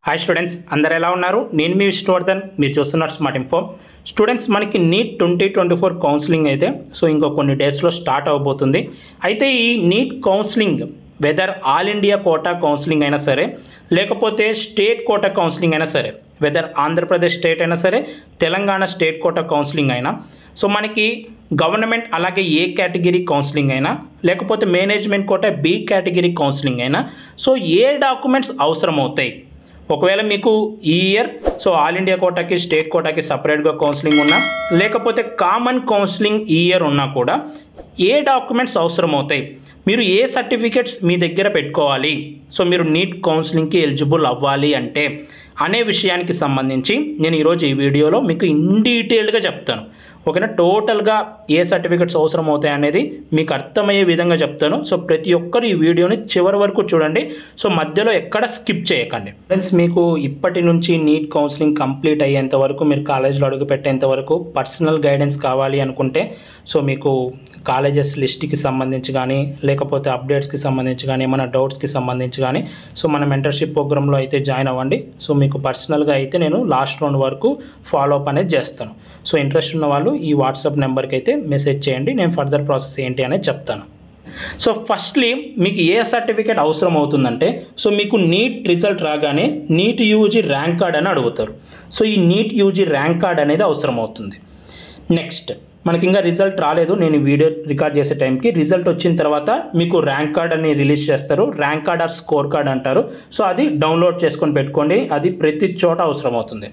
Hi students, అందరు ఎలా ఉన్నారు? నేను మీ విష్ణువర్ధన్, మీరు చూస్తున్నారు స్మార్ట్ ఇన్ఫో. స్టూడెంట్స్, మనకి నీట్ 2024 కౌన్సిలింగ్ అయితే ఇంకో కొన్ని డేస్లో స్టార్ట్ అవబోతుంది. అయితే ఈ NEET counselling whether all India quota counselling అయినా సరే, లేకపోతే స్టేట్ కోటా కౌన్సిలింగ్ అయినా సరే, వెదర్ ఆంధ్రప్రదేశ్ స్టేట్ అయినా సరే, తెలంగాణ స్టేట్ కోటా కౌన్సిలింగ్ అయినా, సో మనకి గవర్నమెంట్ అలాగే ఏ కేటగిరీ కౌన్సిలింగ్ అయినా, లేకపోతే management quota B category counselling అయినా, సో ఏ డాక్యుమెంట్స్ అవసరం అవుతాయి? ఒకవేళ మీకు ఈ ఇయర్ ఆల్ ఇండియా కోటాకి స్టేట్ కోటాకి సపరేట్గా కౌన్సిలింగ్ ఉన్నా, లేకపోతే కామన్ కౌన్సిలింగ్ ఈ ఇయర్ ఉన్నా కూడా ఏ డాక్యుమెంట్స్ అవసరం అవుతాయి, మీరు ఏ సర్టిఫికెట్స్ మీ దగ్గర పెట్టుకోవాలి, సో మీరు నీట్ కౌన్సిలింగ్కి ఎలిజిబుల్ అవ్వాలి అంటే అనే విషయానికి సంబంధించి నేను ఈరోజు ఈ వీడియోలో మీకు ఇన్ డీటెయిల్డ్గా చెప్తాను. ఓకేనా? టోటల్గా ఏ సర్టిఫికెట్స్ అవసరం అవుతాయి అనేది మీకు అర్థమయ్యే విధంగా చెప్తాను. సో ప్రతి ఒక్కరు ఈ వీడియోని చివరి వరకు చూడండి. సో మధ్యలో ఎక్కడ స్కిప్ చేయకండి. ఫ్రెండ్స్, మీకు ఇప్పటి నుంచి నీట్ కౌన్సిలింగ్ కంప్లీట్ అయ్యేంత వరకు, మీరు కాలేజ్లో అడుగు పెట్టేంత వరకు పర్సనల్ గైడెన్స్ కావాలి అనుకుంటే, సో మీకు కాలేజెస్ లిస్ట్కి సంబంధించి కానీ, లేకపోతే అప్డేట్స్కి సంబంధించి కానీ, ఏమైనా డౌట్స్కి సంబంధించి కానీ, సో మన మెంటర్షిప్ ప్రోగ్రాంలో అయితే జాయిన్ అవ్వండి. సో మీకు పర్సనల్గా అయితే నేను లాస్ట్ రౌండ్ వరకు ఫాలో అప్ అనేది చేస్తాను. సో ఇంట్రెస్ట్ ఉన్న వాళ్ళు ఈ వాట్సాప్ నెంబర్కి అయితే మెసేజ్ చేయండి, నేను ఫర్దర్ ప్రాసెస్ ఏంటి అనేది చెప్తాను. సో ఫస్ట్లీ మీకు ఏ సర్టిఫికేట్ అవసరం అవుతుందంటే, సో మీకు నీట్ రిజల్ట్ రాగానే నీట్ యూజీ ర్యాంక్ కార్డ్ అని అడుగుతారు. సో ఈ నీట్ యూజీ ర్యాంక్ కార్డ్ అనేది అవసరం అవుతుంది. నెక్స్ట్, మనకి ఇంకా రిజల్ట్ రాలేదు, నేను వీడియో రికార్డ్ చేసే టైంకి రిజల్ట్ వచ్చిన తర్వాత మీకు ర్యాంక్ కార్డ్ అని రిలీజ్ చేస్తారు. Rank card or score card అంటారు. సో అది డౌన్లోడ్ చేసుకొని పెట్టుకోండి, అది ప్రతి చోట అవసరం అవుతుంది.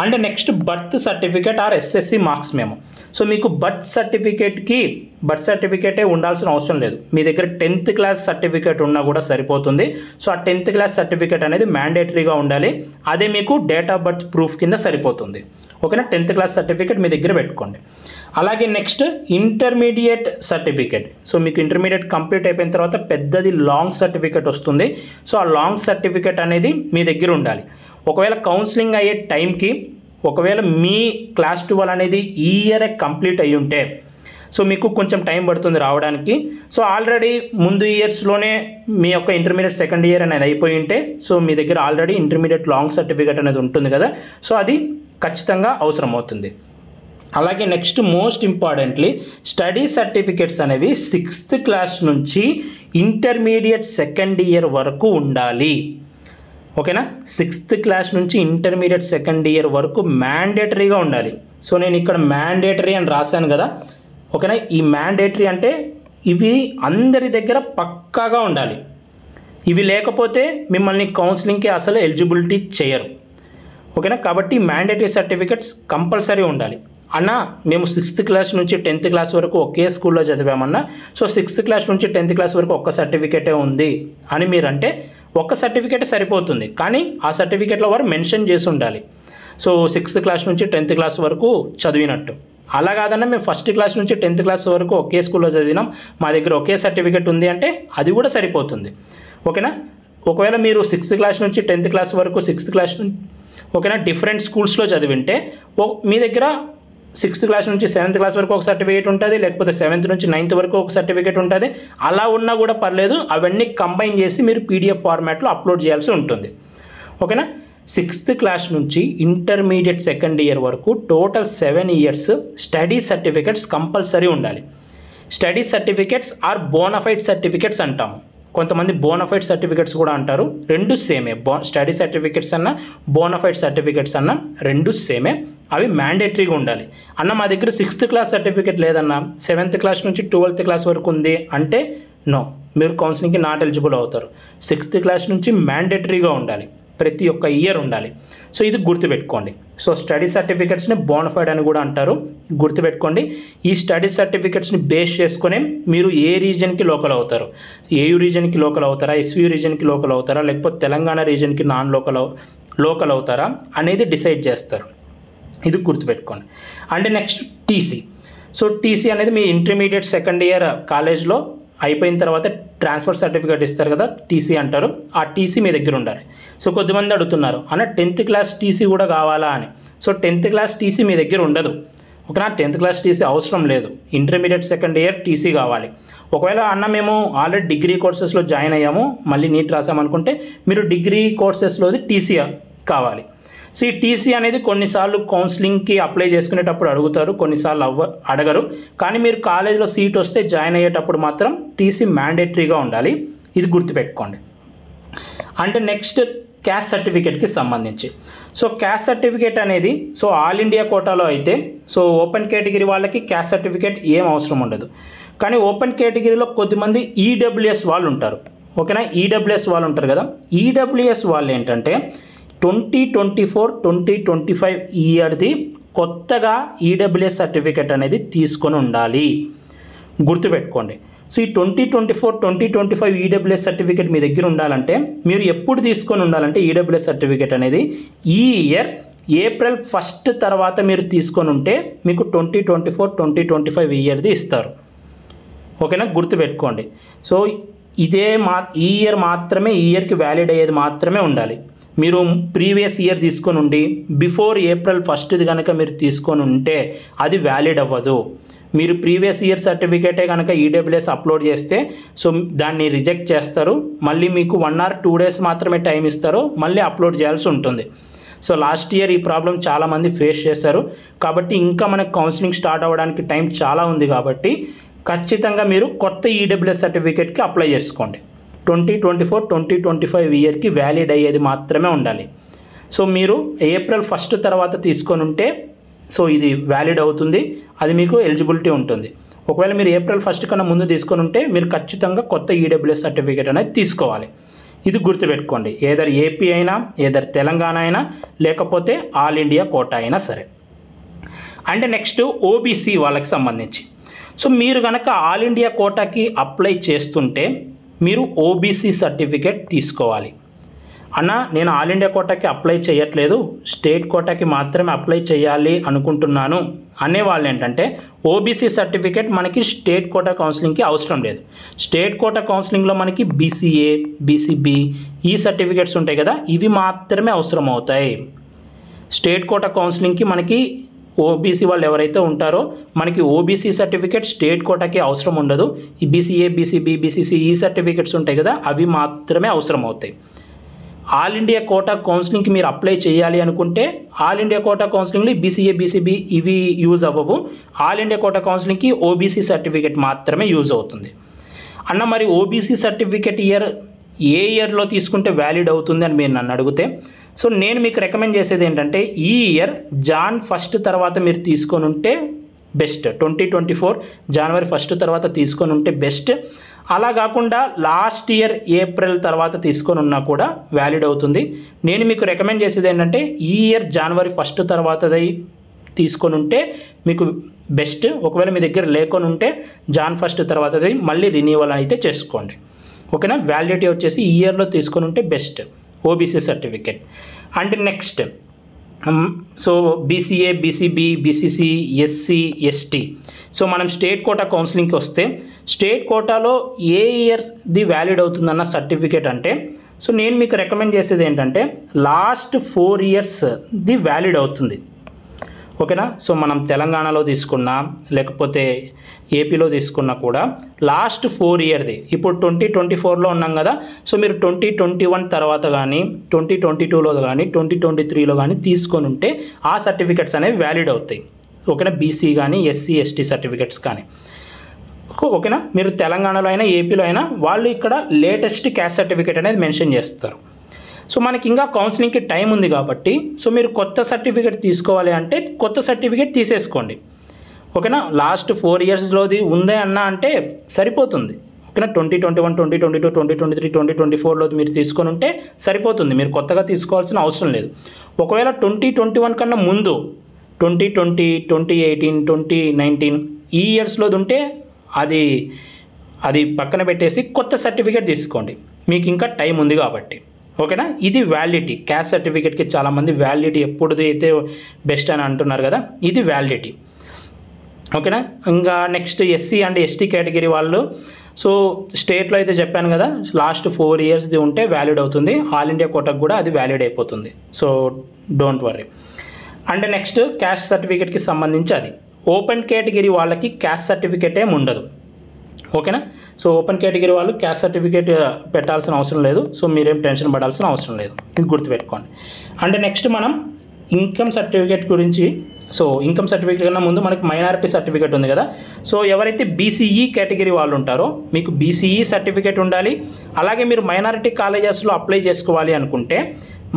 And next, birth certificate or SSC marks మేము. సో మీకు బర్త్ సర్టిఫికేటే ఉండాల్సిన అవసరం లేదు, మీ దగ్గర 10th క్లాస్ సర్టిఫికేట్ ఉన్నా కూడా సరిపోతుంది. సో ఆ 10th క్లాస్ సర్టిఫికేట్ అనేది మ్యాండేటరీగా ఉండాలి, అదే మీకు డేట్ ఆఫ్ బర్త్ ప్రూఫ్ కింద సరిపోతుంది. ఓకేనా? 10th క్లాస్ సర్టిఫికేట్ మీ దగ్గర పెట్టుకోండి. అలాగే నెక్స్ట్, ఇంటర్మీడియట్ సర్టిఫికేట్. సో మీకు ఇంటర్మీడియట్ కంప్లీట్ అయిపోయిన తర్వాత పెద్దది లాంగ్ సర్టిఫికేట్ వస్తుంది. సో ఆ లాంగ్ సర్టిఫికేట్ అనేది మీ దగ్గర ఉండాలి. ఒకవేళ కౌన్సిలింగ్ అయ్యే టైంకి ఒకవేళ మీ క్లాస్ 12 అనేది ఈ ఇయరే కంప్లీట్ అయ్యి ఉంటే, సో మీకు కొంచెం టైం పడుతుంది రావడానికి. సో ఆల్రెడీ ముందు ఇయర్స్లోనే మీ యొక్క ఇంటర్మీడియట్ సెకండ్ ఇయర్ అనేది అయిపోయి ఉంటే, సో మీ దగ్గర ఆల్రెడీ ఇంటర్మీడియట్ లాంగ్ సర్టిఫికేట్ అనేది ఉంటుంది కదా, సో అది ఖచ్చితంగా అవసరం అవుతుంది. అలాగే next, most importantly, study certificates అనేవి 6th క్లాస్ నుంచి ఇంటర్మీడియట్ సెకండ్ ఇయర్ వరకు ఉండాలి. ఓకేనా? 6th క్లాస్ నుంచి ఇంటర్మీడియట్ సెకండ్ ఇయర్ వరకు మ్యాండేటరీగా ఉండాలి. సో నేను ఇక్కడ మ్యాండేటరీ అని రాశాను కదా. ఓకేనా? ఈ మ్యాండేటరీ అంటే ఇవి అందరి దగ్గర పక్కాగా ఉండాలి. ఇవి లేకపోతే మిమ్మల్ని కౌన్సిలింగ్కి అసలు ఎలిజిబిలిటీ చేయరు. ఓకేనా? కాబట్టి మ్యాండేటరీ సర్టిఫికెట్స్ కంపల్సరీ ఉండాలి. అన్న, మేము 6th క్లాస్ నుంచి 10th క్లాస్ వరకు ఒకే స్కూల్లో చదివామన్నా, సో 6th క్లాస్ నుంచి 10th క్లాస్ వరకు ఒక్క సర్టిఫికేటే ఉంది అని మీరంటే ఒక్క సర్టిఫికేట్ సరిపోతుంది, కానీ ఆ సర్టిఫికేట్లో వారు మెన్షన్ చేసి ఉండాలి. సో 6th క్లాస్ నుంచి 10th క్లాస్ వరకు చదివినట్టు. అలా కాదన్నా, మేము 1st క్లాస్ నుంచి 10th క్లాస్ వరకు ఒకే స్కూల్లో చదివినాం, మా దగ్గర ఒకే సర్టిఫికేట్ ఉంది అంటే అది కూడా సరిపోతుంది. ఓకేనా? ఒకవేళ మీరు 6th క్లాస్ నుంచి 10th క్లాస్ వరకు 6th క్లాస్ ఓకేనా డిఫరెంట్ స్కూల్స్లో చదివింటే, మీ దగ్గర 6th క్లాస్ నుంచి 7th క్లాస్ వరకు ఒక సర్టిఫికేట్ ఉంటుంది, లేకపోతే 7th నుంచి 9th వరకు ఒక సర్టిఫికేట్ ఉంటుంది. అలా ఉన్నా కూడా పర్లేదు, అవన్నీ కంబైన్ చేసి మీరు పీడిఎఫ్ ఫార్మాట్లో అప్లోడ్ చేయాల్సి ఉంటుంది. ఓకేనా? 6th క్లాస్ నుంచి ఇంటర్మీడియట్ సెకండ్ ఇయర్ వరకు total 7 years study certificates compulsory ఉండాలి. Study certificates or bonafide certificates అంటాము, కొంతమంది బోనఫైడ్ సర్టిఫికేట్స్ కూడా అంటారు. రెండు సేమే, స్టడీ సర్టిఫికేట్స్ అన్న బోనఫైడ్ సర్టిఫికేట్స్ అన్న రెండు సేమే, అవి మ్యాండేటరీగా ఉండాలి. అన్న, మా దగ్గర 6th క్లాస్ సర్టిఫికేట్ లేదన్నా, 7th క్లాస్ నుంచి 12th క్లాస్ వరకు ఉంది అంటే నో, మీరు కౌన్సిలింగ్కి నాట్ ఎలిజిబుల్ అవుతారు. 6th క్లాస్ నుంచి మ్యాండేటరీగా ఉండాలి, ప్రతి ఒక్క ఇయర్ ఉండాలి. సో ఇది గుర్తుపెట్టుకోండి. సో స్టడీ సర్టిఫికేట్స్ని బోనఫైడ్ అని కూడా అంటారు, గుర్తుపెట్టుకోండి. ఈ స్టడీ సర్టిఫికేట్స్ని బేస్ చేసుకునే మీరు ఏ రీజన్కి లోకల్ అవుతారు, ఏయూ రీజన్కి లోకల్ అవుతారా, ఎస్వీ రీజన్కి లోకల్ అవుతారా, లేకపోతే తెలంగాణ రీజన్కి నాన్ లోకల్ అవుతారా అనేది డిసైడ్ చేస్తారు. ఇది గుర్తుపెట్టుకోండి. And next, TC. So TC అనేది మీ ఇంటర్మీడియట్ సెకండ్ ఇయర్ కాలేజ్లో అయిపోయిన తర్వాత ట్రాన్స్ఫర్ సర్టిఫికేట్ ఇస్తారు కదా, టీసీ అంటారు. ఆ టీసీ మీ దగ్గర ఉండాలి. సో కొద్దిమంది అడుగుతున్నారు, అన్న 10th క్లాస్ టీసీ కూడా కావాలా అని. సో 10th క్లాస్ టీసీ మీ దగ్గర ఉండదు. ఓకేనా? 10th క్లాస్ టీసీ అవసరం లేదు, ఇంటర్మీడియట్ సెకండ్ ఇయర్ టీసీ కావాలి. ఒకవేళ అన్న మేము ఆల్రెడీ డిగ్రీ కోర్సెస్లో జాయిన్ అయ్యాము, మళ్ళీ నీట్ రాసామనుకుంటే మీరు డిగ్రీ కోర్సెస్లోది టీసీ కావాలి. సో ఈ టీసీ అనేది కొన్నిసార్లు కౌన్సిలింగ్కి అప్లై చేసుకునేటప్పుడు అడుగుతారు, కొన్నిసార్లు అడగరు. కానీ మీరు కాలేజీలో సీట్ వస్తే జాయిన్ అయ్యేటప్పుడు మాత్రం టీసీ మ్యాండేటరీగా ఉండాలి, ఇది గుర్తుపెట్టుకోండి. అంటే నెక్స్ట్ క్యాస్ట్ సర్టిఫికేట్కి సంబంధించి, సో క్యాస్ట్ సర్టిఫికేట్ అనేది సో ఆల్ ఇండియా కోటాలో అయితే సో ఓపెన్ కేటగిరీ వాళ్ళకి క్యాస్ట్ సర్టిఫికేట్ ఏం అవసరం ఉండదు. కానీ ఓపెన్ కేటగిరీలో కొద్దిమంది ఈడబ్ల్యూఎస్ వాళ్ళు ఉంటారు, ఓకేనా. ఈడబ్ల్యూఎస్ వాళ్ళు ఉంటారు కదా, ఈడబ్ల్యూఎస్ వాళ్ళు ఏంటంటే 2024-2025 ఇయర్ది కొత్తగా ఈడబ్ల్యూఎస్ సర్టిఫికేట్ అనేది తీసుకొని ఉండాలి, గుర్తుపెట్టుకోండి. సో ఈ 2024-2025 ఈడబ్ల్యూఎస్ సర్టిఫికేట్ మీ దగ్గర ఉండాలంటే మీరు ఎప్పుడు తీసుకొని ఉండాలంటే ఈడబ్ల్యూఎస్ సర్టిఫికేట్ అనేది ఈ ఇయర్ ఏప్రిల్ 1 తర్వాత మీరు తీసుకొని ఉంటే మీకు 2024-2025 ఇయర్ది ఇస్తారు, ఓకేనా, గుర్తుపెట్టుకోంది. సో ఇదే ఈ ఇయర్ మాత్రమే, ఈ ఇయర్కి వ్యాలిడ్ అయ్యేది మాత్రమే ఉండాలి. మీరు ప్రీవియస్ ఇయర్ తీసుకొని ఉండి బిఫోర్ ఏప్రిల్ 1 కనుక మీరు తీసుకొని ఉంటే అది వ్యాలిడ్ అవ్వదు. మీరు ప్రీవియస్ ఇయర్ సర్టిఫికేటే కనుక ఈడబ్ల్యూఎస్ అప్లోడ్ చేస్తే సో దాన్ని రిజెక్ట్ చేస్తారు, మళ్ళీ మీకు 1 or 2 days మాత్రమే టైం ఇస్తారు, మళ్ళీ అప్లోడ్ చేయాల్సి ఉంటుంది. సో లాస్ట్ ఇయర్ ఈ ప్రాబ్లం చాలామంది ఫేస్ చేశారు. కాబట్టి ఇంకా మనకు కౌన్సిలింగ్ స్టార్ట్ అవ్వడానికి టైం చాలా ఉంది, కాబట్టి ఖచ్చితంగా మీరు కొత్త ఈడబ్ల్యూఎస్ సర్టిఫికేట్కి అప్లై చేసుకోండి. 2024-2025 ఇయర్కి వ్యాలిడ్ అయ్యేది మాత్రమే ఉండాలి. సో మీరు ఏప్రిల్ 1 తర్వాత తీసుకొని ఉంటే సో ఇది వ్యాలిడ్ అవుతుంది, అది మీకు ఎలిజిబిలిటీ ఉంటుంది. ఒకవేళ మీరు ఏప్రిల్ 1 కన్నా ముందు తీసుకొని ఉంటే మీరు ఖచ్చితంగా కొత్త ఈడబ్ల్యూఎస్ సర్టిఫికేట్ అనేది తీసుకోవాలి, ఇది గుర్తుపెట్టుకోండి. ఏదర్ ఏపీ అయినా, ఏదర్ తెలంగాణ అయినా, లేకపోతే ఆల్ ఇండియా కోటా అయినా సరే. అండ్ నెక్స్ట్ ఓబీసీ వాళ్ళకి సంబంధించి, సో మీరు కనుక ఆల్ ఇండియా కోటాకి అప్లై చేస్తుంటే మీరు ఓబీసీ సర్టిఫికేట్ తీసుకోవాలి. అన్న నేను ఆల్ ఇండియా కోటాకి అప్లై చేయట్లేదు, స్టేట్ కోటాకి మాత్రమే అప్లై చేయాలి అనుకుంటున్నాను అనేవాళ్ళు ఏంటంటే ఓబీసీ సర్టిఫికేట్ మనకి స్టేట్ కోటా కౌన్సిలింగ్కి అవసరం లేదు. స్టేట్ కోటా కౌన్సిలింగ్లో మనకి బీసీఏ, బీసీబీ ఈ సర్టిఫికేట్స్ ఉంటాయి కదా, ఇవి మాత్రమే అవసరం అవుతాయి. స్టేట్ కోటా కౌన్సిలింగ్కి మనకి ఓబీసీ వాళ్ళు ఎవరైతే ఉంటారో మనకి ఓబీసీ సర్టిఫికేట్ స్టేట్ కోటాకి అవసరం ఉండదు. ఈ బీసీఏ, బీసీబీ, బీసీసీ ఈ సర్టిఫికేట్స్ ఉంటాయి కదా, అవి మాత్రమే అవసరం అవుతాయి. ఆల్ ఇండియా కోటా కౌన్సిలింగ్కి మీరు అప్లై చేయాలి అనుకుంటే ఆల్ ఇండియా కోటా కౌన్సిలింగ్లో బీసీఏ, బీసీబీ ఇవి యూజ్ అవ్వవు. ఆల్ ఇండియా కోటా కౌన్సిలింగ్కి ఓబీసీ సర్టిఫికేట్ మాత్రమే యూజ్ అవుతుంది. అన్న మరి ఓబీసీ సర్టిఫికేట్ ఏ ఇయర్లో తీసుకుంటే వ్యాలిడ్ అవుతుంది అని మీరు నన్ను అడిగితే, సో నేను మీకు రికమెండ్ చేసేది ఏంటంటే ఈ ఇయర్ జాన్ 1 తర్వాత మీరు తీసుకొని ఉంటే బెస్ట్. 2024 జనవరి 1 తర్వాత తీసుకొని ఉంటే బెస్ట్. అలా కాకుండా లాస్ట్ ఇయర్ ఏప్రిల్ తర్వాత తీసుకొని ఉన్నా కూడా వ్యాలిడ్ అవుతుంది. నేను మీకు రికమెండ్ చేసేది ఏంటంటే ఈ ఇయర్ జనవరి 1 తర్వాతది తీసుకొని ఉంటే మీకు బెస్ట్. ఒకవేళ మీ దగ్గర లేకొని ఉంటే జాన్ 1 తర్వాతది మళ్ళీ రిన్యూవల్ అయితే చేసుకోండి, ఓకేనా. వ్యాలిడిటీ వచ్చేసి ఈ ఇయర్లో తీసుకొని ఉంటే best OBC certificate. And next so BCA, BCB, BCC, SC, ST. So మనం స్టేట్ కోటా కౌన్సిలింగ్కి వస్తే స్టేట్ కోటాలో ఏ ఇయర్ది వ్యాలిడ్ అవుతుందన్న సర్టిఫికేట్ అంటే సో నేను మీకు రికమెండ్ చేసేది ఏంటంటే లాస్ట్ 4 ఇయర్స్ది వ్యాలిడ్ అవుతుంది, ఓకేనా. సో మనం తెలంగాణలో తీసుకున్నా లేకపోతే ఏపీలో తీసుకున్నా కూడా లాస్ట్ 4 ఇయర్ది, ఇప్పుడు 2024లో ఉన్నాం కదా, సో మీరు 2021 తర్వాత కానీ 2022లో కానీ 2023లో కానీ తీసుకొని ఉంటే ఆ సర్టిఫికెట్స్ అనేవి వ్యాలిడ్ అవుతాయి, ఓకేనా. బీసీ కానీ ఎస్సీ, ఎస్టీ సర్టిఫికెట్స్ కానీ, ఓకేనా. మీరు తెలంగాణలో అయినా ఏపీలో అయినా వాళ్ళు ఇక్కడ లేటెస్ట్ క్యాస్ట్ సర్టిఫికేట్ అనేది మెన్షన్ చేస్తారు. సో మనకి ఇంకా కౌన్సిలింగ్కి టైం ఉంది కాబట్టి సో మీరు కొత్త సర్టిఫికేట్ తీసుకోవాలి అంటే కొత్త సర్టిఫికేట్ తీసేసుకోండి, ఓకేనా. లాస్ట్ 4 ఇయర్స్లోది ఉందే అన్న అంటే సరిపోతుంది, ఓకేనా. 2021, 2022, 2023, 2024లోది మీరు తీసుకొని ఉంటే సరిపోతుంది, మీరు కొత్తగా తీసుకోవాల్సిన అవసరం లేదు. ఒకవేళ 2021 కన్నా ముందు 2020, 2018, 2019 ఈ ఇయర్స్లోది ఉంటే అది పక్కన పెట్టేసి కొత్త సర్టిఫికేట్ తీసుకోండి, మీకు ఇంకా టైం ఉంది కాబట్టి, ఓకేనా. ఇది వ్యాలిడిటీ. క్యాస్ట్ సర్టిఫికేట్కి చాలామంది వ్యాలిడిటీ ఎప్పుడుది అయితే బెస్ట్ అని అంటున్నారు కదా, ఇది వ్యాలిడిటీ, ఓకేనా. ఇంకా next SC and ST category వాళ్ళు సో స్టేట్లో అయితే చెప్పాను కదా లాస్ట్ 4 ఇయర్స్ది ఉంటే వ్యాలిడ్ అవుతుంది, ఆల్ ఇండియా కోటాకు కూడా అది వ్యాలిడ్ అయిపోతుంది, so don't worry. And next caste సర్టిఫికేట్కి సంబంధించి అది ఓపెన్ కేటగిరీ వాళ్ళకి క్యాస్ట్ సర్టిఫికేట్ ఏమి ఉండదు, ఓకేనా. సో ఓపెన్ కేటగిరీ వాళ్ళు క్యాస్ట్ సర్టిఫికేట్ పెట్టాల్సిన అవసరం లేదు. సో మీరేం టెన్షన్ పడాల్సిన అవసరం లేదు, ఇది గుర్తుపెట్టుకోండి. అండ్ నెక్స్ట్ మనం ఇన్కమ్ సర్టిఫికేట్ గురించి. సో ఇన్కమ్ సర్టిఫికేట్ కన్నా ముందు మనకి మైనారిటీ సర్టిఫికేట్ ఉంది కదా. సో ఎవరైతే బీసీఈ కేటగిరీ వాళ్ళు ఉంటారో మీకు బీసీఈ సర్టిఫికేట్ ఉండాలి. అలాగే మీరు మైనారిటీ కాలేజెస్లో అప్లై చేసుకోవాలి అనుకుంటే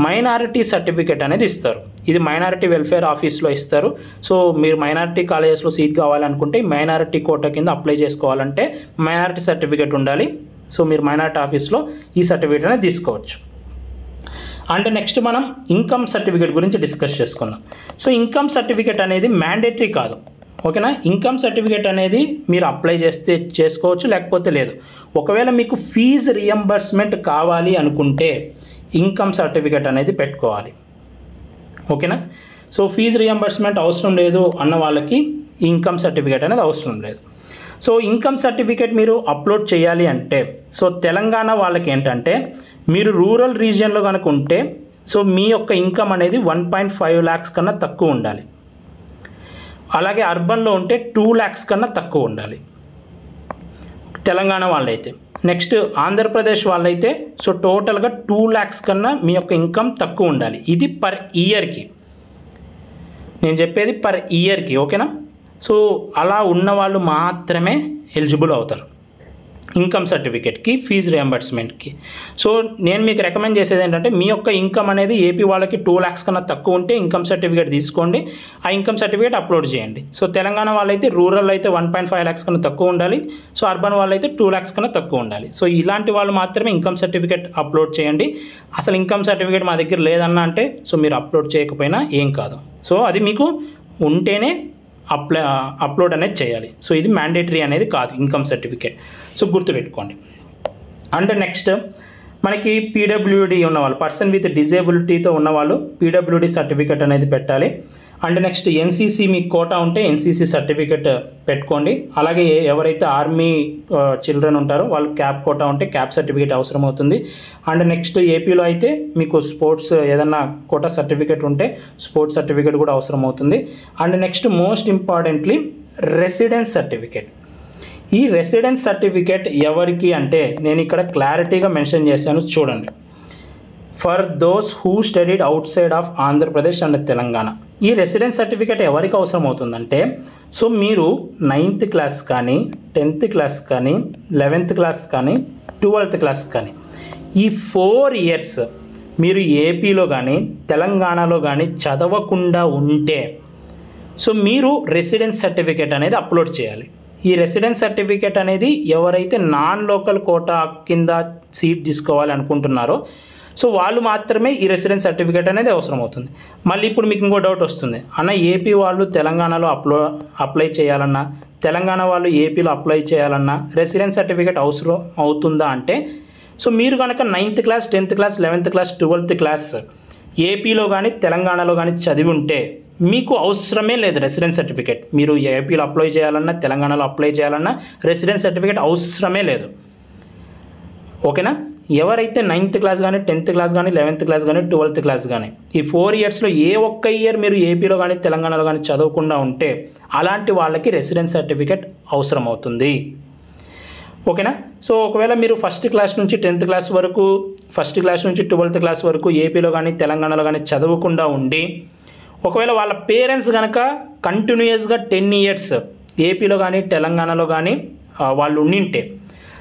మైనారిటీ సర్టిఫికేట్ అనేది ఇస్తారు. ఇది మైనారిటీ వెల్ఫేర్ ఆఫీస్లో ఇస్తారు. సో మీరు మైనారిటీ కాలేజెస్లో సీట్ కావాలనుకుంటే మైనారిటీ కోటా కింద అప్లై చేసుకోవాలంటే మైనారిటీ సర్టిఫికేట్ ఉండాలి. సో మీరు మైనారిటీ ఆఫీస్లో ఈ సర్టిఫికేట్ అనేది తీసుకోవచ్చు. అండ్ నెక్స్ట్ మనం ఇన్కమ్ సర్టిఫికేట్ గురించి డిస్కస్ చేసుకుందాం. సో ఇన్కమ్ సర్టిఫికేట్ అనేది మ్యాండేటరీ కాదు, ఓకేనా. ఇన్కమ్ సర్టిఫికేట్ అనేది మీరు అప్లై చేస్తే చేసుకోవచ్చు, లేకపోతే లేదు. ఒకవేళ మీకు ఫీజు రియంబర్స్మెంట్ కావాలి అనుకుంటే ఇన్కమ్ సర్టిఫికేట్ అనేది పెట్టుకోవాలి, ఓకేనా. సో ఫీజు రియంబర్స్మెంట్ అవసరం లేదు అన్న వాళ్ళకి ఇన్కమ్ సర్టిఫికేట్ అనేది అవసరం లేదు. సో ఇన్కమ్ సర్టిఫికేట్ మీరు అప్లోడ్ చేయాలి అంటే సో తెలంగాణ వాళ్ళకి ఏంటంటే మీరు రూరల్ రీజియన్లో కనుక ఉంటే సో మీ యొక్క ఇన్కమ్ అనేది 1.5 lakhs కన్నా తక్కువ ఉండాలి. అలాగే అర్బన్లో ఉంటే 2 lakhs కన్నా తక్కువ ఉండాలి తెలంగాణ వాళ్ళైతే. నెక్స్ట్ ఆంధ్రప్రదేశ్ వాళ్ళైతే సో టోటల్గా 2 lakhs కన్నా మీ యొక్క ఇన్కమ్ తక్కువ ఉండాలి. ఇది పర్ ఇయర్కి, నేను చెప్పేది పర్ ఇయర్కి, ఓకేనా. సో అలా ఉన్న వాళ్ళు మాత్రమే ఎలిజిబుల్ అవుతారు ఇన్కమ్ సర్టిఫికేట్కి, ఫీజు రియంబర్స్మెంట్కి. సో నేను మీకు రికమెండ్ చేసేది ఏంటంటే మీ యొక్క ఇన్కమ్ అనేది ఏపీ వాళ్ళకి 2 lakhs కన్నా తక్కువ ఉంటే ఇన్కమ్ సర్టిఫికేట్ తీసుకోండి, ఆ ఇన్కమ్ సర్టిఫికేట్ అప్లోడ్ చేయండి. సో తెలంగాణ వాళ్ళైతే రూరల్ అయితే 1.5 lakhs కన్నా తక్కువ ఉండాలి. సో అర్బన్ వాళ్ళైతే 2 lakhs కన్నా తక్కువ ఉండాలి. సో ఇలాంటి వాళ్ళు మాత్రమే ఇన్కమ్ సర్టిఫికేట్ అప్లోడ్ చేయండి. అసలు ఇన్కమ్ సర్టిఫికేట్ మా దగ్గర లేదన్నా అంటే సో మీరు అప్లోడ్ చేయకపోయినా ఏం కాదు. సో అది మీకు ఉంటేనే అప్లోడ్ అనేది చేయాలి. సో ఇది మ్యాండేటరీ అనేది కాదు ఇన్కమ్ సర్టిఫికేట్. సో గుర్తుపెట్టుకోండి. అండ్ నెక్స్ట్ మనకి పీడబ్ల్యూడి ఉన్నవాళ్ళు, పర్సన్ విత్ డిజేబిలిటీతో ఉన్నవాళ్ళు పీడబ్ల్యూడి సర్టిఫికేట్ అనేది పెట్టాలి. అండ్ నెక్స్ట్ ఎన్సీసీ మీకు కోటా ఉంటే ఎన్సీసీ సర్టిఫికేట్ పెట్టుకోండి. అలాగే ఎవరైతే ఆర్మీ చిల్డ్రన్ ఉంటారో వాళ్ళు క్యాప్ కోటా ఉంటే క్యాప్ సర్టిఫికేట్ అవసరం అవుతుంది. అండ్ నెక్స్ట్ ఏపీలో అయితే మీకు స్పోర్ట్స్ ఏదన్నా కోటా సర్టిఫికేట్ ఉంటే స్పోర్ట్స్ సర్టిఫికేట్ కూడా అవసరం అవుతుంది. And next most importantly residence certificate. ఈ రెసిడెన్స్ సర్టిఫికేట్ ఎవరికి అంటే నేను ఇక్కడ క్లారిటీగా మెన్షన్ చేశాను చూడండి. For those who studied out side of Andhra Pradesh and Telangana. ఈ రెసిడెన్స్ సర్టిఫికేట్ ఎవరికి అవసరం అవుతుందంటే సో మీరు 9th క్లాస్ కానీ 10th క్లాస్ కానీ 11th క్లాస్ కానీ 12th క్లాస్ కానీ ఈ 4 years మీరు ఏపీలో కానీ తెలంగాణలో కానీ చదవకుండా ఉంటే సో మీరు రెసిడెన్స్ సర్టిఫికేట్ అనేది అప్లోడ్ చేయాలి. ఈ రెసిడెన్స్ సర్టిఫికేట్ అనేది ఎవరైతే నాన్ లోకల్ కోటా కింద సీట్ తీసుకోవాలి అనుకుంటున్నారో సో వాళ్ళు మాత్రమే ఈ రెసిడెన్స్ సర్టిఫికేట్ అనేది అవసరం అవుతుంది. మళ్ళీ ఇప్పుడు మీకు ఇంకో డౌట్ వస్తుంది, అన్న ఏపీ వాళ్ళు తెలంగాణలో అప్లై చేయాలన్నా తెలంగాణ వాళ్ళు ఏపీలో అప్లై చేయాలన్నా రెసిడెన్స్ సర్టిఫికేట్ అవసరం అవుతుందా అంటే సో మీరు కనుక 9th class 10th class 11th class 12th class ఏపీలో కానీ తెలంగాణలో కానీ చదివి ఉంటే మీకు అవసరమే లేదు రెసిడెన్స్ సర్టిఫికేట్. మీరు ఏపీలో అప్లై చేయాలన్నా తెలంగాణలో అప్లై చేయాలన్నా రెసిడెన్స్ సర్టిఫికేట్ అవసరమే లేదు, ఓకేనా. ఎవరైతే 9th క్లాస్ కానీ 10th క్లాస్ కానీ 11th క్లాస్ కానీ 12th క్లాస్ కానీ ఈ 4 yearsలో ఏ ఒక్క ఇయర్ మీరు ఏపీలో కానీ తెలంగాణలో కానీ చదవకుండా ఉంటే అలాంటి వాళ్ళకి రెసిడెన్స్ సర్టిఫికేట్ అవసరం అవుతుంది, ఓకేనా. సో ఒకవేళ మీరు 1st క్లాస్ నుంచి 10th క్లాస్ వరకు 1st క్లాస్ నుంచి 12th క్లాస్ వరకు ఏపీలో కానీ తెలంగాణలో కానీ చదవకుండా ఉండి ఒకవేళ వాళ్ళ పేరెంట్స్ కనుక కంటిన్యూయస్గా 10 years ఏపీలో కానీ తెలంగాణలో కానీ వాళ్ళు ఉండింటే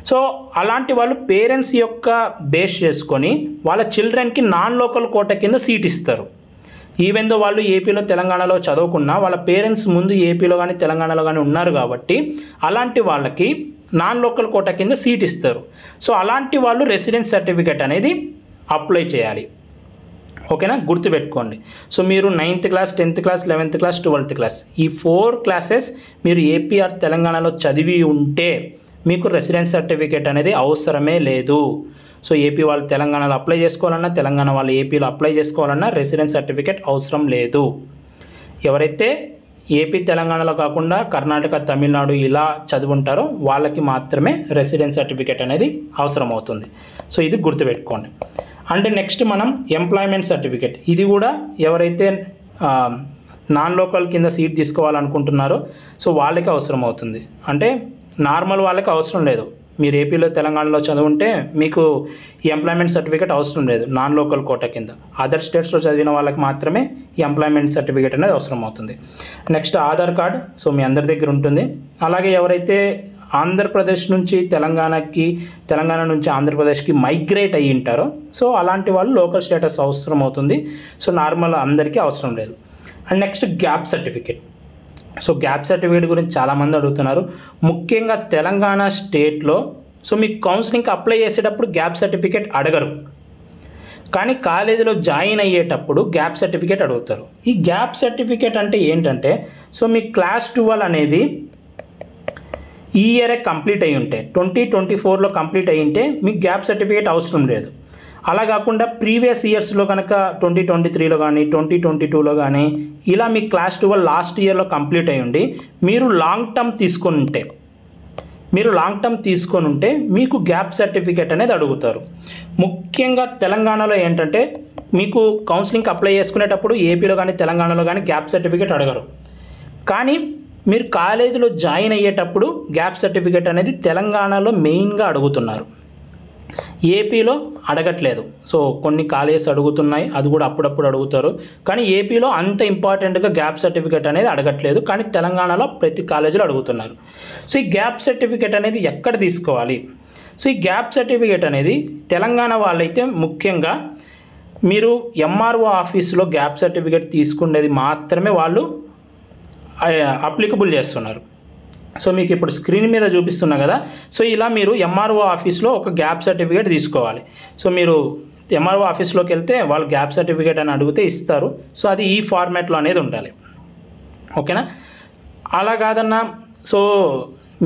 సో అలాంటి వాళ్ళు పేరెంట్స్ యొక్క బేస్ చేసుకొని వాళ్ళ చిల్డ్రన్కి నాన్ లోకల్ కోటా కింద సీట్ ఇస్తారు. ఈవెన్ దో వాళ్ళు ఏపీలో తెలంగాణలో చదవకున్నా వాళ్ళ పేరెంట్స్ ముందు ఏపీలో కానీ తెలంగాణలో కానీ ఉన్నారు కాబట్టి అలాంటి వాళ్ళకి నాన్ లోకల్ కోటా కింద సీట్ ఇస్తారు. సో అలాంటి వాళ్ళు రెసిడెన్స్ సర్టిఫికేట్ అనేది అప్లై చేయాలి, ఓకేనా. గుర్తుపెట్టుకోండి. సో మీరు 9th class 10th class 11th class 12th class ఈ 4 classes మీరు ఏపీ ఆర్ తెలంగాణలో చదివి ఉంటే మీకు రెసిడెన్స్ సర్టిఫికేట్ అనేది అవసరమే లేదు. సో ఏపీ వాళ్ళు తెలంగాణలో అప్లై చేసుకోవాలన్నా తెలంగాణ వాళ్ళు ఏపీలో అప్లై చేసుకోవాలన్నా రెసిడెన్స్ సర్టిఫికేట్ అవసరం లేదు. ఎవరైతే ఏపీ తెలంగాణలో కాకుండా కర్ణాటక తమిళనాడు ఇలా చదువుంటారో వాళ్ళకి మాత్రమే రెసిడెన్స్ సర్టిఫికేట్ అనేది అవసరం అవుతుంది. సో ఇది గుర్తుపెట్టుకోండి. అండ్ నెక్స్ట్ మనం ఎంప్లాయ్మెంట్ సర్టిఫికేట్. ఇది కూడా ఎవరైతే నాన్ లోకల్ కింద సీట్ తీసుకోవాలనుకుంటున్నారో సో వాళ్ళకి అవసరం అవుతుంది. అంటే నార్మల్ వాళ్ళకి అవసరం లేదు. మీరు ఏపీలో తెలంగాణలో చదువుంటే మీకు ఈ ఎంప్లాయ్మెంట్ సర్టిఫికేట్ అవసరం లేదు. నాన్ లోకల్ కోటా కింద అదర్ స్టేట్స్లో చదివిన వాళ్ళకి మాత్రమే ఈ ఎంప్లాయ్మెంట్ సర్టిఫికేట్ అనేది అవసరం అవుతుంది. నెక్స్ట్ ఆధార్ కార్డ్, సో మీ అందరి దగ్గర ఉంటుంది. అలాగే ఎవరైతే ఆంధ్రప్రదేశ్ నుంచి తెలంగాణ నుంచి ఆంధ్రప్రదేశ్కి మైగ్రేట్ అయ్యి ఉంటారో సో అలాంటి వాళ్ళు లోకల్ స్టేటస్ అవసరం అవుతుంది. సో నార్మల్ అందరికీ అవసరం లేదు. And next gap certificate. So gap certificate గురించి చాలామంది అడుగుతున్నారు. ముఖ్యంగా తెలంగాణ స్టేట్లో సో మీకు కౌన్సిలింగ్కి అప్లై చేసేటప్పుడు గ్యాప్ సర్టిఫికేట్ అడగరు, కానీ కాలేజీలో జాయిన్ అయ్యేటప్పుడు గ్యాప్ సర్టిఫికేట్ అడుగుతారు. ఈ గ్యాప్ సర్టిఫికేట్ అంటే ఏంటంటే సో మీ క్లాస్ 12 అనేది ఈ ఇయరే కంప్లీట్ అయ్యి ఉంటే 2024లో కంప్లీట్ అయ్యి ఉంటే మీకు గ్యాప్ సర్టిఫికేట్ అవసరం లేదు. అలా కాకుండా ప్రీవియస్ ఇయర్స్లో కనుక 2023లో కానీ 2022లో కానీ ఇలా మీ క్లాస్ 12 లాస్ట్ ఇయర్లో కంప్లీట్ అయ్యి ఉండి మీరు లాంగ్ టర్మ్ తీసుకొని ఉంటే మీకు గ్యాప్ సర్టిఫికేట్ అనేది అడుగుతారు. ముఖ్యంగా తెలంగాణలో ఏంటంటే మీకు కౌన్సిలింగ్కి అప్లై చేసుకునేటప్పుడు ఏపీలో కానీ తెలంగాణలో కానీ గ్యాప్ సర్టిఫికేట్ అడగరు, కానీ మీరు కాలేజీలో జాయిన్ అయ్యేటప్పుడు గ్యాప్ సర్టిఫికేట్ అనేది తెలంగాణలో మెయిన్గా అడుగుతున్నారు, ఏపీలో అడగట్లేదు. సో కొన్ని కాలేజెస్ అడుగుతున్నాయి, అది కూడా అప్పుడప్పుడు అడుగుతారు, కానీ ఏపీలో అంత ఇంపార్టెంట్గా గ్యాప్ సర్టిఫికేట్ అనేది అడగట్లేదు, కానీ తెలంగాణలో ప్రతి కాలేజీలో అడుగుతున్నారు. సో ఈ గ్యాప్ సర్టిఫికేట్ అనేది ఎక్కడ తీసుకోవాలి? సో ఈ గ్యాప్ సర్టిఫికేట్ అనేది తెలంగాణ వాళ్ళైతే ముఖ్యంగా మీరు ఎంఆర్ఓ ఆఫీస్లో గ్యాప్ సర్టిఫికేట్ తీసుకునేది మాత్రమే వాళ్ళు అప్లికబుల్ చేస్తున్నారు. సో మీకు ఇప్పుడు స్క్రీన్ మీద చూపిస్తున్నా కదా, సో ఇలా మీరు ఎంఆర్ఓ ఆఫీస్లో ఒక గ్యాప్ సర్టిఫికేట్ తీసుకోవాలి. సో మీరు ఎంఆర్ఓ ఆఫీస్లోకి వెళ్తే వాళ్ళు గ్యాప్ సర్టిఫికేట్ అని అడిగితే ఇస్తారు. సో అది ఈ ఫార్మాట్లో అనేది ఉండాలి, ఓకేనా? అలా కాదన్నా సో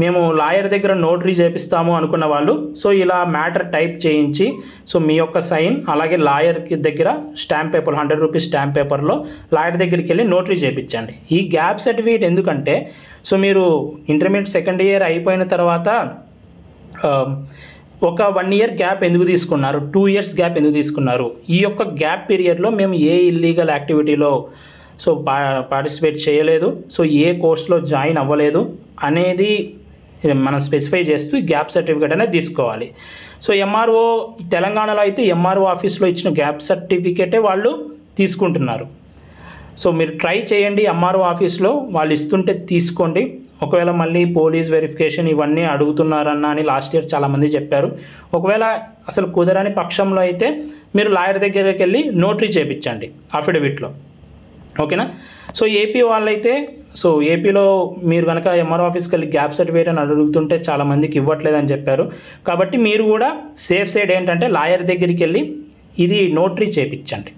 మేము లాయర్ దగ్గర నోటరీ చేపిస్తాము అనుకున్న వాళ్ళు సో ఇలా మ్యాటర్ టైప్ చేయించి సో మీ యొక్క సైన్ అలాగే లాయర్కి దగ్గర స్టాంప్ పేపర్ 100 రూపీస్ స్టాంప్ పేపర్లో లాయర్ దగ్గరికి వెళ్ళి నోటరీ చేయించండి. ఈ గ్యాప్ సర్టిఫికేట్ ఎందుకంటే సో మీరు ఇంటర్మీడియట్ సెకండ్ ఇయర్ అయిపోయిన తర్వాత ఒక 1 ఇయర్ గ్యాప్ ఎందుకు తీసుకున్నారు, 2 ఇయర్స్ గ్యాప్ ఎందుకు తీసుకున్నారు, ఈ యొక్క గ్యాప్ పీరియడ్లో మేము ఏ ఇల్లీగల్ యాక్టివిటీలో సో పార్టిసిపేట్ చేయలేదు, సో ఏ కోర్స్లో జాయిన్ అవ్వలేదు అనేది మనం స్పెసిఫై చేస్తూ ఈ గ్యాప్ సర్టిఫికేట్ అనేది తీసుకోవాలి. సో ఎంఆర్ఓ తెలంగాణలో అయితే ఎంఆర్ఓ ఆఫీస్లో ఇచ్చిన గ్యాప్ సర్టిఫికేటే వాళ్ళు తీసుకుంటున్నారు. సో మీరు ట్రై చేయండి, ఎంఆర్ఓ ఆఫీస్లో వాళ్ళు ఇస్తుంటే తీసుకోండి. ఒకవేళ మళ్ళీ పోలీస్ వెరిఫికేషన్ ఇవన్నీ అడుగుతున్నారన్న అని లాస్ట్ ఇయర్ చాలామంది చెప్పారు. ఒకవేళ అసలు కుదరని పక్షంలో అయితే మీరు లాయర్ దగ్గరికి వెళ్ళి నోటరీ చేయించండి అఫిడవిట్లో, ఓకేనా? సో ఏపీ వాళ్ళైతే సో ఏపీలో మీరు కనుక ఎంఆర్ఓ ఆఫీస్కి వెళ్ళి గ్యాప్ సర్టిఫికేట్ అని అడుగుతుంటే చాలామందికి ఇవ్వట్లేదని చెప్పారు. కాబట్టి మీరు కూడా సేఫ్ సైడ్ ఏంటంటే లాయర్ దగ్గరికి వెళ్ళి ఇది నోటరీ చేయించండి,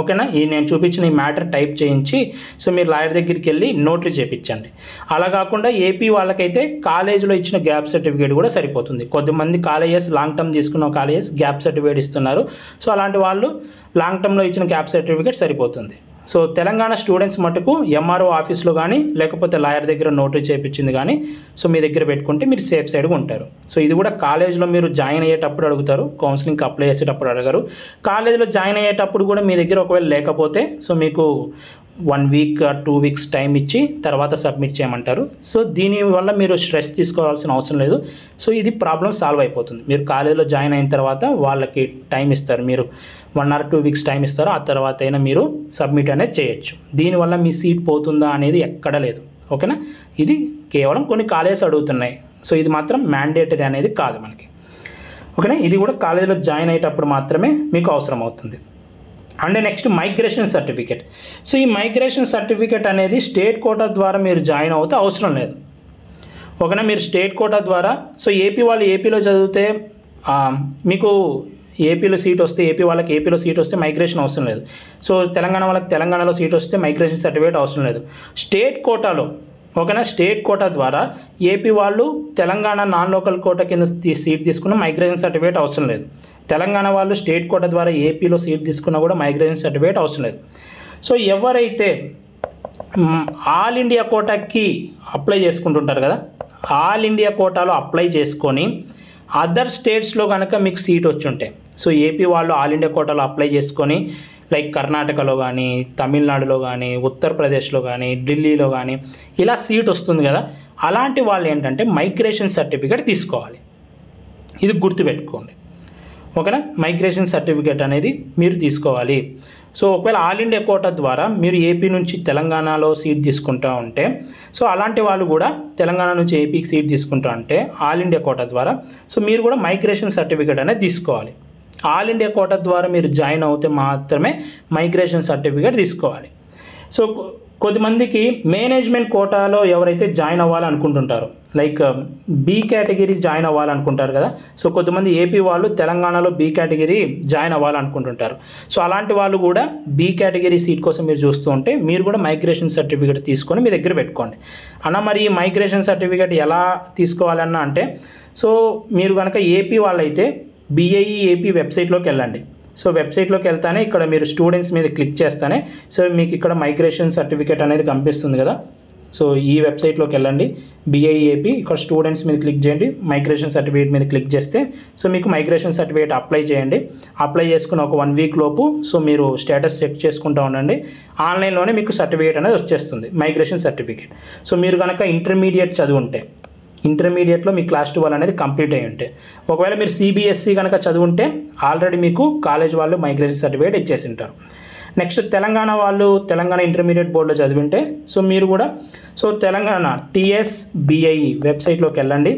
ఓకేనా? ఈ నేను చూపించిన ఈ మ్యాటర్ టైప్ చేయించి సో మీరు లాయర్ దగ్గరికి వెళ్ళి నోటరీ చేయించండి. అలా కాకుండా ఏపీ వాళ్ళకైతే కాలేజీలో ఇచ్చిన గ్యాప్ సర్టిఫికేట్ కూడా సరిపోతుంది. కొద్దిమంది కాలేజెస్ లాంగ్ టర్మ్ తీసుకున్న కాలేజెస్ గ్యాప్ సర్టిఫికేట్ ఇస్తున్నారు. సో అలాంటి వాళ్ళు లాంగ్ టర్మ్లో ఇచ్చిన గ్యాప్ సర్టిఫికేట్ సరిపోతుంది. సో తెలంగాణ స్టూడెంట్స్ మటుకు ఎంఆర్ఓ ఆఫీస్లో కానీ లేకపోతే లాయర్ దగ్గర నోటరీ చేయించింది కానీ సో మీ దగ్గర పెట్టుకుంటే మీరు సేఫ్ సైడ్గా ఉంటారు. సో ఇది కూడా కాలేజ్లో మీరు జాయిన్ అయ్యేటప్పుడు అడుగుతారు, కౌన్సిలింగ్కి అప్లై చేసేటప్పుడు అడగరు. కాలేజీలో జాయిన్ అయ్యేటప్పుడు కూడా మీ దగ్గర ఒకవేళ లేకపోతే సో మీకు 1 వీక్ 2 వీక్స్ టైం ఇచ్చి తర్వాత సబ్మిట్ చేయమంటారు. సో దీనివల్ల మీరు స్ట్రెస్ తీసుకోవాల్సిన అవసరం లేదు. సో ఇది ప్రాబ్లం సాల్వ్ అయిపోతుంది. మీరు కాలేజీలో జాయిన్ అయిన తర్వాత వాళ్ళకి టైం ఇస్తారు, మీరు 1 or 2 వీక్స్ టైం ఇస్తారు, ఆ తర్వాత అయినా మీరు సబ్మిట్ అనేది చేయొచ్చు. దీనివల్ల మీ సీట్ పోతుందా అనేది ఎక్కడ లేదు, ఓకేనా? ఇది కేవలం కొన్ని కాలేజెస్ అడుగుతున్నాయి. సో ఇది మాత్రం మ్యాండేటరీ అనేది కాదు మనకి, ఓకేనా? ఇది కూడా కాలేజీలో జాయిన్ అయ్యేటప్పుడు మాత్రమే మీకు అవసరం అవుతుంది. And next migration certificate. So ఈ మైగ్రేషన్ సర్టిఫికేట్ అనేది స్టేట్ కోటా ద్వారా మీరు జాయిన్ అవుతే అవసరం లేదు, ఓకేనా? మీరు స్టేట్ కోటా ద్వారా సో ఏపీ వాళ్ళు ఏపీలో చదివితే మీకు ఏపీలో సీట్ వస్తే ఏపీ వాళ్ళకి ఏపీలో సీట్ వస్తే మైగ్రేషన్ అవసరం లేదు. సో తెలంగాణ వాళ్ళకి తెలంగాణలో సీట్ వస్తే మైగ్రేషన్ సర్టిఫికేట్ అవసరం లేదు. స్టేట్ కోటాలో ఓకేనా, స్టేట్ కోటా ద్వారా ఏపీ వాళ్ళు తెలంగాణ నాన్ లోకల్ కోటా కింద సీట్ తీసుకున్న మైగ్రేషన్ సర్టిఫికేట్ అవసరం లేదు. తెలంగాణ వాళ్ళు స్టేట్ కోటా ద్వారా ఏపీలో సీట్ తీసుకున్నా కూడా మైగ్రేషన్ సర్టిఫికేట్ అవసరం లేదు. సో ఎవరైతే ఆల్ ఇండియా కోటాకి అప్లై చేసుకుంటుంటారు కదా, ఆల్ ఇండియా కోటాలో అప్లై చేసుకొని అదర్ స్టేట్స్లో కనుక మీకు సీట్ వచ్చి ఉంటే, సో ఏపీ వాళ్ళు ఆల్ ఇండియా కోటాలో అప్లై చేసుకొని లైక్ కర్ణాటకలో కానీ తమిళనాడులో కానీ ఉత్తరప్రదేశ్లో కానీ ఢిల్లీలో కానీ ఇలా సీట్ వస్తుంది కదా, అలాంటి వాళ్ళు ఏంటంటే మైగ్రేషన్ సర్టిఫికేట్ తీసుకోవాలి. ఇది గుర్తుపెట్టుకోండి, ఓకేనా. మైగ్రేషన్ సర్టిఫికేట్ అనేది మీరు తీసుకోవాలి. సో ఒకవేళ ఆల్ ఇండియా కోటా ద్వారా మీరు ఏపీ నుంచి తెలంగాణలో సీట్ తీసుకుంటా ఉంటే, సో అలాంటి వాళ్ళు కూడా తెలంగాణ నుంచి ఏపీకి సీట్ తీసుకుంటా ఉంటే ఆల్ ఇండియా కోటా ద్వారా, సో మీరు కూడా మైగ్రేషన్ సర్టిఫికేట్ అనేది తీసుకోవాలి. ఆల్ ఇండియా కోటా ద్వారా మీరు జాయిన్ అవుతే మాత్రమే మైగ్రేషన్ సర్టిఫికేట్ తీసుకోవాలి. సో కొద్దిమందికి మేనేజ్మెంట్ కోటాలో ఎవరైతే జాయిన్ అవ్వాలనుకుంటుంటారో, లైక్ బి కేటగిరీ జాయిన్ అవ్వాలనుకుంటారు కదా, సో కొంతమంది ఏపీ వాళ్ళు తెలంగాణలో బి కేటగిరీ జాయిన్ అవ్వాలనుకుంటుంటారు. సో అలాంటి వాళ్ళు కూడా బి కేటగిరీ సీట్ కోసం మీరు చూస్తూ ఉంటే మీరు కూడా మైగ్రేషన్ సర్టిఫికేట్ తీసుకొని మీ దగ్గర పెట్టుకోండి. అన్న మరి ఈ మైగ్రేషన్ సర్టిఫికేట్ ఎలా తీసుకోవాలన్నా అంటే, సో మీరు కనుక ఏపీ వాళ్ళైతే బిఐఈ ఏపీ వెబ్సైట్లోకి వెళ్ళండి. సో వెబ్సైట్లోకి వెళ్తానే ఇక్కడ మీరు స్టూడెంట్స్ మీద క్లిక్ చేస్తానే సో మీకు ఇక్కడ మైగ్రేషన్ సర్టిఫికేట్ అనేది కనిపిస్తుంది కదా. సో ఈ వెబ్సైట్లోకి వెళ్ళండి, బిఐఏపీ, ఇక్కడ స్టూడెంట్స్ మీద క్లిక్ చేయండి, మైగ్రేషన్ సర్టిఫికేట్ మీద క్లిక్ చేస్తే సో మీకు మైగ్రేషన్ సర్టిఫికేట్ అప్లై చేయండి. అప్లై చేసుకున్న ఒక 1 వీక్ లోపు సో మీరు స్టేటస్ చెక్ చేసుకుంటూ ఉండండి. ఆన్లైన్లోనే మీకు సర్టిఫికేట్ అనేది వచ్చేస్తుంది, మైగ్రేషన్ సర్టిఫికేట్. సో మీరు కనుక ఇంటర్మీడియట్ చదువుంటే, ఇంటర్మీడియట్లో మీ క్లాస్ 12 అనేది కంప్లీట్ అయ్యి ఉంటే, ఒకవేళ మీరు సిబిఎస్ఈ కనుక చదువుంటే ఆల్రెడీ మీకు కాలేజ్ వాళ్ళు మైగ్రేషన్ సర్టిఫికేట్ ఇచ్చేసి ఉంటారు. నెక్స్ట్ తెలంగాణ వాళ్ళు తెలంగాణ ఇంటర్మీడియట్ బోర్డులో చదివింటే సో మీరు కూడా సో తెలంగాణ టీఎస్బిఐఈ వెబ్సైట్లోకి వెళ్ళండి.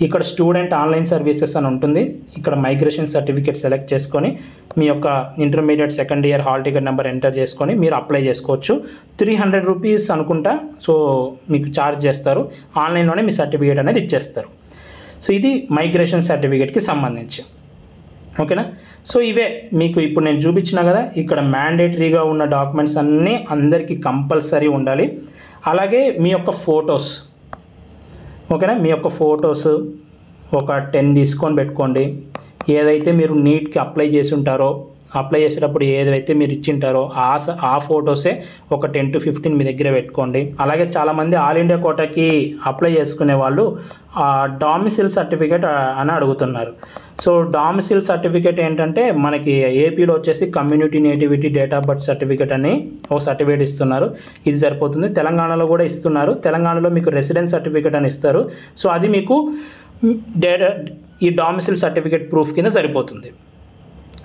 ఇక్కడ స్టూడెంట్ ఆన్లైన్ సర్వీసెస్ అని ఉంటుంది. ఇక్కడ మైగ్రేషన్ సర్టిఫికేట్ సెలెక్ట్ చేసుకొని మీ యొక్క intermediate second year hall ticket number enter చేసుకొని మీరు అప్లై చేసుకోవచ్చు. 300 రూపీస్ అనుకుంటా సో మీకు ఛార్జ్ చేస్తారు. ఆన్లైన్లోనే మీ సర్టిఫికేట్ అనేది ఇచ్చేస్తారు. సో ఇది మైగ్రేషన్ సర్టిఫికేట్కి సంబంధించి, ఓకేనా. సో ఇవే మీకు ఇప్పుడు నేను చూపించిన కదా, ఇక్కడ మ్యాండేటరీగా ఉన్న డాక్యుమెంట్స్ అన్నీ అందరికీ కంపల్సరీ ఉండాలి. అలాగే మీ యొక్క ఫొటోస్, ఓకేనా, మీ యొక్క ఫొటోస్ ఒక 10 తీసుకొని పెట్టుకోండి. ఏదైతే మీరు నీట్కి అప్లై చేసి ఉంటారో, అప్లై చేసేటప్పుడు ఏదైతే మీరు ఇచ్చింటారో ఆ ఫొటోసే ఒక 10 to 15 మీ దగ్గర పెట్టుకోండి. అలాగే చాలామంది ఆల్ ఇండియా కోటాకి అప్లై చేసుకునే వాళ్ళు డామిసిల్ సర్టిఫికేట్ అని అడుగుతున్నారు. సో డామిసిల్ సర్టిఫికేట్ ఏంటంటే మనకి ఏపీలో వచ్చేసి community nativity date of birth certificate అని ఒక సర్టిఫికేట్ ఇస్తున్నారు, ఇది సరిపోతుంది. తెలంగాణలో కూడా ఇస్తున్నారు, తెలంగాణలో మీకు రెసిడెన్స్ సర్టిఫికేట్ అని ఇస్తారు. సో అది మీకు ఈ డామిసిల్ సర్టిఫికేట్ ప్రూఫ్ కింద సరిపోతుంది,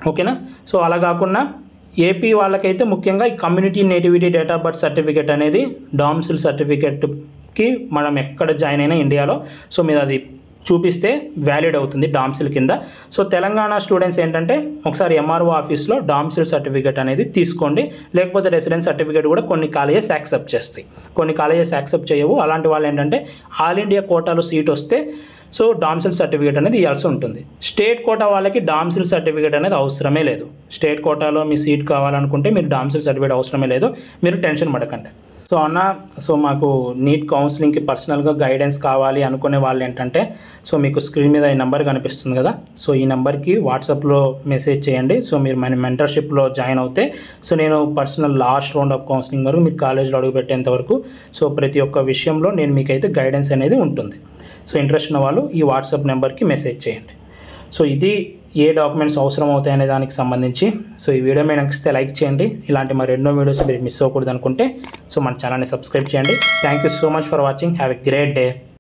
ఓకేనా. సో అలా కాకుండా ఏపీ వాళ్ళకైతే ముఖ్యంగా ఈ community nativity date of birth certificate అనేది డామిసిల్ సర్టిఫికేట్కి మనం ఎక్కడ జాయిన్ అయినా ఇండియాలో సో మీరు అది చూపిస్తే వ్యాలిడ్ అవుతుంది డామిసిల్ కింద. సో తెలంగాణ స్టూడెంట్స్ ఏంటంటే ఒకసారి ఎంఆర్ఓ ఆఫీస్లో డామిసిల్ సర్టిఫికేట్ అనేది తీసుకోండి. లేకపోతే రెసిడెన్స్ సర్టిఫికేట్ కూడా కొన్ని కాలేజెస్ యాక్సెప్ట్ చేస్తాయి, కొన్ని కాలేజెస్ యాక్సెప్ట్ చేయవు. అలాంటి వాళ్ళు ఏంటంటే ఆల్ ఇండియా కోటాలో సీట్ వస్తే సో డామిసిల్ సర్టిఫికేట్ అనేది ఇవ్వాల్సి ఉంటుంది. స్టేట్ కోటా వాళ్ళకి డామిసిల్ సర్టిఫికేట్ అనేది అవసరమే లేదు. స్టేట్ కోటాలో మీ సీట్ కావాలనుకుంటే మీరు డామిసిల్ సర్టిఫికేట్ అవసరమే లేదు, మీరు టెన్షన్ పడకండి. సో అన్న, సో మాకు నీట్ కౌన్సిలింగ్కి పర్సనల్గా గైడెన్స్ కావాలి అనుకునే వాళ్ళు ఏంటంటే సో మీకు స్క్రీన్ మీద ఈ నెంబర్ కనిపిస్తుంది కదా, సో ఈ నెంబర్కి వాట్సాప్లో మెసేజ్ చేయండి. సో మీరు మన మెంటర్షిప్లో జాయిన్ అవుతే సో నేను personal last round of counselling వరకు మీరు కాలేజ్లో అడుగుపెట్టేంత వరకు సో ప్రతి ఒక్క విషయంలో నేను మీకైతే గైడెన్స్ అనేది ఉంటుంది. సో ఇంట్రెస్ట్ ఉన్న వాళ్ళు ఈ వాట్సాప్ నెంబర్కి మెసేజ్ చేయండి. సో ఇది ఏ డాక్యుమెంట్స్ అవసరం అవుతాయనే దానికి సంబంధించి. సో ఈ వీడియో మీకు నచ్చితే లైక్ చేయండి. ఇలాంటి మరి ఎన్నో వీడియోస్ మీరు మిస్ అవ్వకూడదు అనుకుంటే సో మన ఛానల్ని సబ్స్క్రైబ్ చేయండి. Thank you so much for watching. Have a great day.